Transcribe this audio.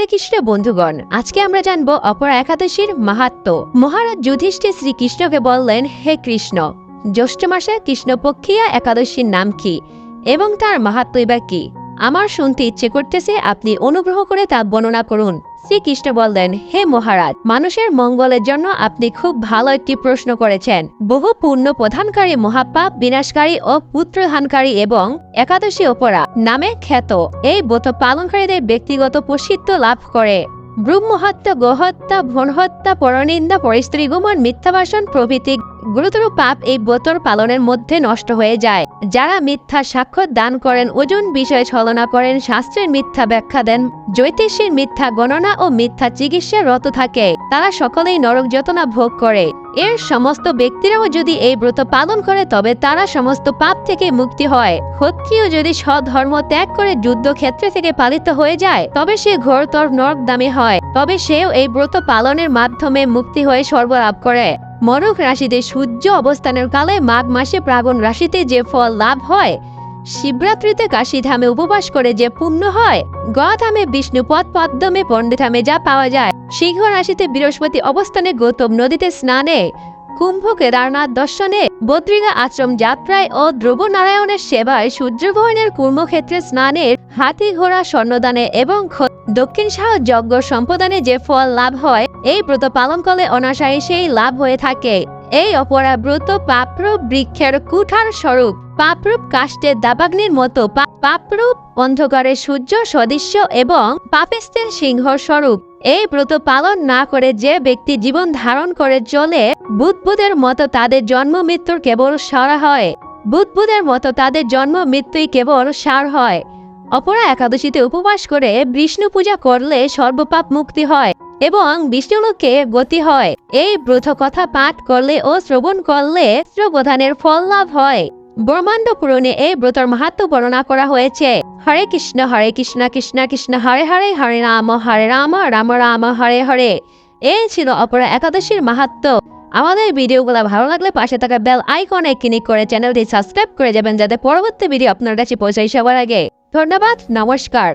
হরে কৃষ্ণ বন্ধুগণ, আজকে আমরা জানবো অপরা একাদশীর মাহাত্ম্য। মহারাজ যুধিষ্ঠির শ্রীকৃষ্ণকে বললেন, হে কৃষ্ণ, জ্যৈষ্ঠ মাসে কৃষ্ণপক্ষিয়া একাদশীর নাম কি এবং তার মাহাত্ম্যই বা কি? আমার শুনতে ইচ্ছে করতেছে, আপনি অনুগ্রহ করে তা বর্ণনা করুন। শ্রীকৃষ্ণ বললেন, হে মহারাজ, মানুষের মঙ্গলের জন্য আপনি খুব ভালো একটি প্রশ্ন করেছেন। বহু পুণ্য প্রধানকারী, মহাপাপ বিনাশকারী ও পুত্রধানকারী এবং একাদশী অপরা নামে খ্যাত এই ব্রত পালনকারীদের ব্যক্তিগত প্রসিদ্ধ লাভ করে। ব্রহ্মহত্যা, গোহত্যা, ভ্রূণহত্যা, পরনিন্দা, পরস্ত্রী গমন, মিথ্যা ভাষণ প্রভৃতি গুরুতর পাপ এই ব্রতর পালনের মধ্যে নষ্ট হয়ে যায়। যারা মিথ্যা সাক্ষ্য দান করেন, ওজন বিষয়ে ছলনা করেন, শাস্ত্রের মিথ্যা ব্যাখ্যা দেন, জ্যোতিষীর মিথ্যা গণনা ও মিথ্যা চিকিৎসায় রত থাকে, তারা সকলেই নরক যাতনা ভোগ করে। এর সমস্ত ব্যক্তিরাও যদি এই ব্রত পালন করে তবে তারা সমস্ত পাপ থেকে মুক্তি হয়। ক্ষত্রিয় যদি স্বধর্ম ত্যাগ করে যুদ্ধক্ষেত্র থেকে পালিত হয়ে যায় তবে সে ঘোরতর নরকগামী হয়, তবে সেও এই ব্রত পালনের মাধ্যমে মুক্তি হয়ে স্বর্গলাভ করে। মরক রাশিতে সূর্য অবস্থানের কালে মাঘ মাসে প্রাগণ রাশিতে যে ফল লাভ হয়, শিবরাত্রিতে কাশীধামে উপবাস করে যে পুণ্য হয়, গধামে বিষ্ণুপদ, পদ্মে পণ্ডিধামে যা পাওয়া যায়, সিংহ রাশিতে বৃহস্পতি অবস্থানে গৌতম নদীতে স্নানে, কুম্ভ কেদারনাথ দর্শনে, বদ্রিকা আশ্রম যাত্রায় ও ধ্রুব নারায়ণের সেবায়, সূর্যগ্রহণের কর্মক্ষেত্রে স্নানের, হাতি ঘোড়া স্বর্ণদানে এবং দক্ষিণ সাহ যজ্ঞ সম্পদানে যে ফল লাভ হয়, এই ব্রত পালন করলে অনাশায়ী সেই লাভ হয়ে থাকে। এই অপরা ব্রত পাপরূপ বৃক্ষের কুঠার স্বরূপ, পাপরূপ কাষ্ঠের দাবাগ্নির মতো, পাপরূপ অন্ধকারের সূর্য সদৃশ্য এবং পাপিষ্টের সিংহ স্বরূপ। এই ব্রত পালন না করে যে ব্যক্তি জীবন ধারণ করে চলে, বুদ্বুদের মতো তাদের জন্ম মৃত্যুর কেবল সার হয়। বুদ্বুদের মতো তাদের জন্ম মৃত্যুই কেবল সার হয়। অপরা একাদশীতে উপবাস করে বিষ্ণু পূজা করলে সর্বপাপ মুক্তি হয় এবং বিষ্ণুলোকে গতি হয়। এই ব্রত কথা পাঠ করলে ও শ্রবণ করলে প্রধানের ফল লাভ হয়। ব্রহ্মাণ্ড পুরাণে এই ব্রতর মাহাত্ম্য বর্ণনা করা হয়েছে। হরে কৃষ্ণ কৃষ্ণ কৃষ্ণ হরে হরে, হরে রাম রাম রাম হরে হরে। এই ছিল অপরা একাদশীর মাহাত্ম্য। আমাদের ভিডিওগুলো ভালো লাগলে পাশে থাকা বেল আইকনে ক্লিক করে চ্যানেলটি সাবস্ক্রাইব করে যাবেন, যাতে পরবর্তী ভিডিও আপনার কাছে পৌঁছায় সবার আগে। ধন্যবাদ, নমস্কার।